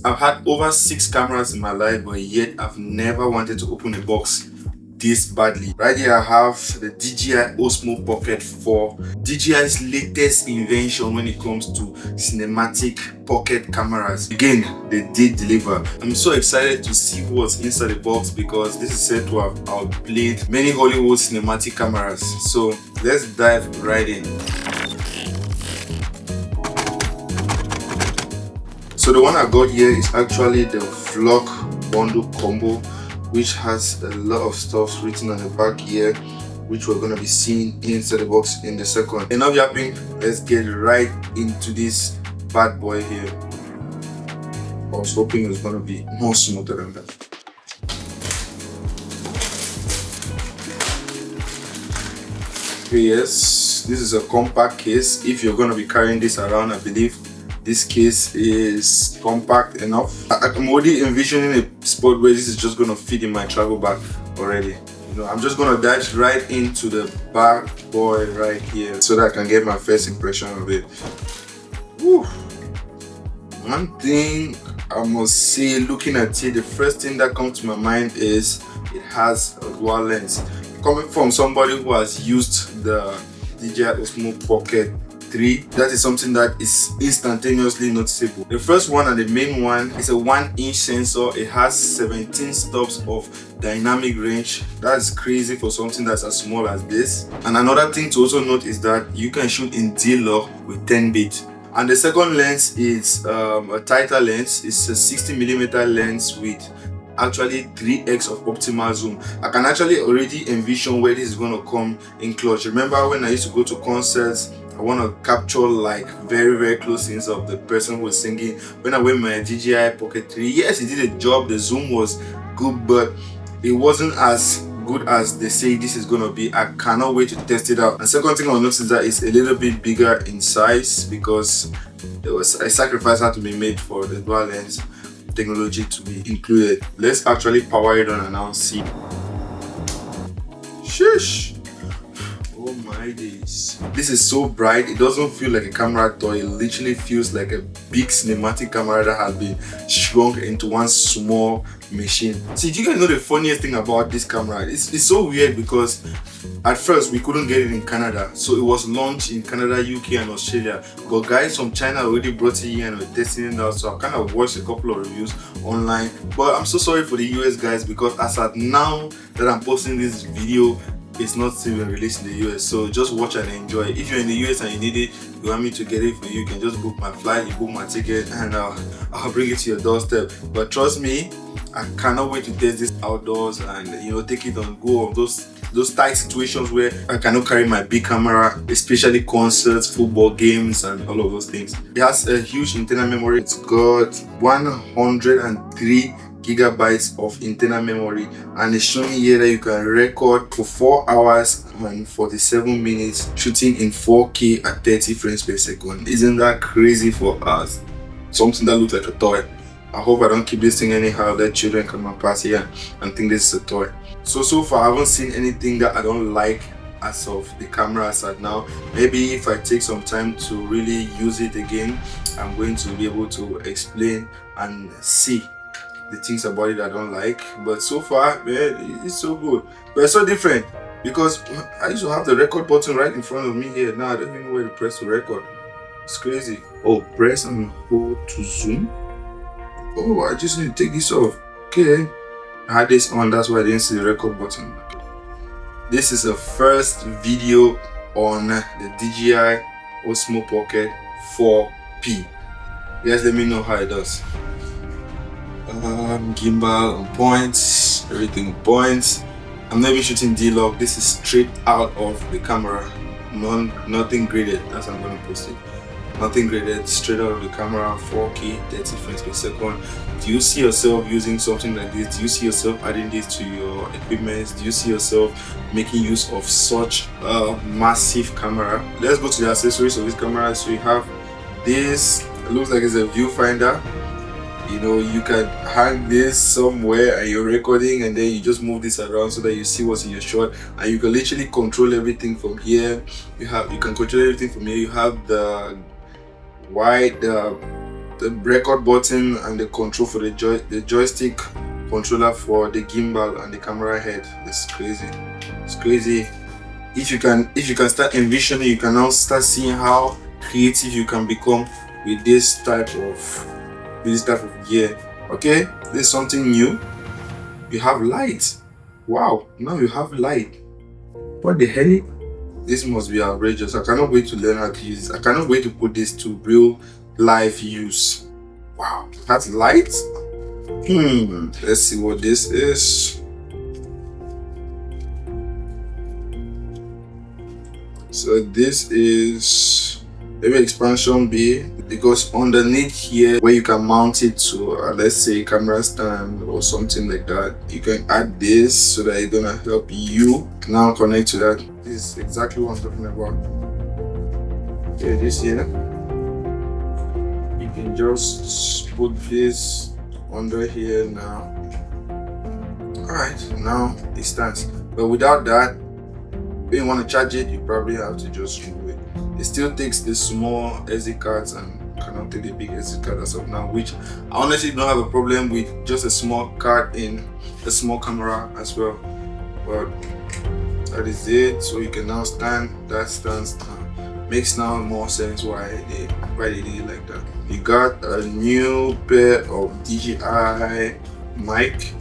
I've had over 6 cameras in my life, but yet I've never wanted to open a box this badly. Right here I have the DJI Osmo Pocket 4, DJI's latest invention when it comes to cinematic pocket cameras. Again, they did deliver. I'm so excited to see what's inside the box because this is said to have outplayed many Hollywood cinematic cameras. So let's dive right in. So the one I got here is actually the Vlog Bundle Combo, which has a lot of stuff written on the back here, which we're going to be seeing inside the box in a second. Enough yapping, let's get right into this bad boy here. I was hoping it was going to be more smoother than that. Okay, yes, this is a compact case. If you're going to be carrying this around, I believe this case is compact enough. I'm already envisioning a spot where this is just going to fit in my travel bag already. You know, I'm just going to dive right into the bad boy right here so that I can get my first impression of it. Woo. One thing I must say, looking at it, the first thing that comes to my mind is it has a dual lens. Coming from somebody who has used the DJI Osmo Pocket 3, that is something that is instantaneously noticeable. The first one and the main one is a 1-inch sensor. It has 17 stops of dynamic range. That's crazy for something that's as small as this. And another thing to also note is that you can shoot in D-Log with 10-bit. And the second lens is a tighter lens. It's a 60mm lens with actually 3x of optimal zoom. I can actually already envision where this is going to come in clutch. Remember when I used to go to concerts, I want to capture like very close scenes of the person who was singing. When I went my DJI Pocket 3, yes, it did a job. The zoom was good, but it wasn't as good as they say this is going to be. I cannot wait to test it out. And second thing I'll notice is that it's a little bit bigger in size because there was a sacrifice had to be made for the dual lens technology to be included. Let's actually power it on and now see. Shush! Oh my days. This is so bright, it doesn't feel like a camera toy. It literally feels like a big cinematic camera that has been shrunk into one small machine. See, do you guys know the funniest thing about this camera? It's so weird because at first we couldn't get it in Canada, so it was launched in Canada, UK and Australia, but guys from China already brought it here and were testing it out. So I kind of watched a couple of reviews online, but I'm so sorry for the US guys because as at now that I'm posting this video, it's not still been released in the US. So just watch and enjoy. If you're in the US and you need it, you want me to get it for you, you can just book my flight, you book my ticket, and I'll bring it to your doorstep. But trust me, I cannot wait to test this outdoors and, you know, take it on go of those tight situations where I cannot carry my big camera, especially concerts, football games, and all of those things. It has a huge internal memory. It's got 103 gigabytes of internal memory, and it's showing here that you can record for 4 hours and 47 minutes shooting in 4K at 30 frames per second. Isn't that crazy for us? Something that looks like a toy. I hope I don't keep this thing anyhow that children come pass here and think this is a toy. So far I haven't seen anything that I don't like as of the camera as at now. Maybe if I take some time to really use it again, I'm going to be able to explain and see the things about it I don't like. But so far, man, it's so good. But it's so different because I used to have the record button right in front of me here. Now I don't even know where to press to record. It's crazy. Oh, press and hold to zoom. Oh, I just need to take this off. Okay, I had this on, that's why I didn't see the record button. This is the first video on the DJI Osmo Pocket 4P. Guys, let me know how it does. Gimbal on points, everything on points. I'm not even shooting D-Log. This is straight out of the camera. Nothing graded. That's how I'm going to post it. Nothing graded, straight out of the camera, 4K, 30 frames per second. Do you see yourself using something like this? Do you see yourself adding this to your equipment? Do you see yourself making use of such a massive camera? Let's go to the accessories of this camera. So you have this, it looks like it's a viewfinder. You know, you can hang this somewhere and you're recording, and then you just move this around so that you see what's in your shot, and you can literally control everything from here. You can control everything from here. You have the wide the record button and the control for the joystick controller for the gimbal and the camera head. It's crazy. It's crazy. If you can start envisioning, you can now start seeing how creative you can become with this type of gear. Okay, this is something new. You have light. Wow, now you have light. What the hell? This must be outrageous. I cannot wait to learn how to use this. I cannot wait to put this to real life use. Wow, that's light. Let's see what this is. So this is maybe expansion B, because underneath here where you can mount it to let's say camera stand or something like that, you can add this so that it's gonna help you now connect to that. This is exactly what I'm talking about. Okay, this here, you can just put this under here now. Alright, now it stands. But without that, when you want to charge it, you probably have to just remove it. It still takes the small SD cards and cannot take the big SD card as of now, which I honestly don't have a problem with, just a small card in a small camera as well. But that is it. So you can now stand. That stands now. Makes now more sense why they did it like that. You got a new pair of DJI Mic.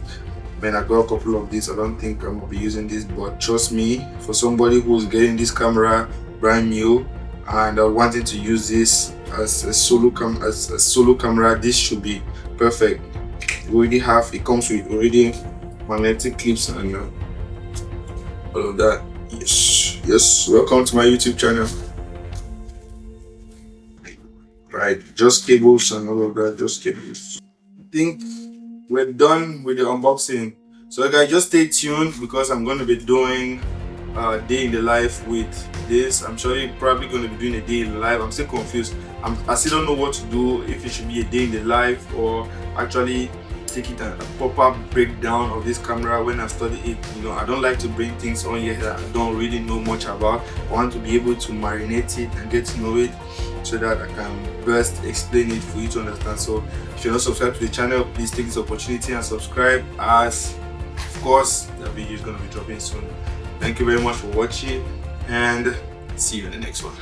Man, I got a couple of these. I don't think I'm gonna be using this, but trust me, for somebody who's getting this camera brand new and wanting to use this as a solo camera, this should be perfect. It comes with already magnetic clips and all of that. Yes, welcome to my YouTube channel. Right, just cables and all of that, just cables. I think we're done with the unboxing. So guys, just stay tuned because I'm going to be doing a day in the life with this. I'm sure you're probably going to be doing a day in the life. I'm still confused. I still don't know what to do, if it should be a day in the life or actually take it a proper breakdown of this camera when I study it. You know, I don't like to bring things on here that I don't really know much about. I want to be able to marinate it and get to know it so that I can best explain it for you to understand. So if you're not subscribed to the channel, please take this opportunity and subscribe, as of course the video is going to be dropping soon. Thank you very much for watching and see you in the next one.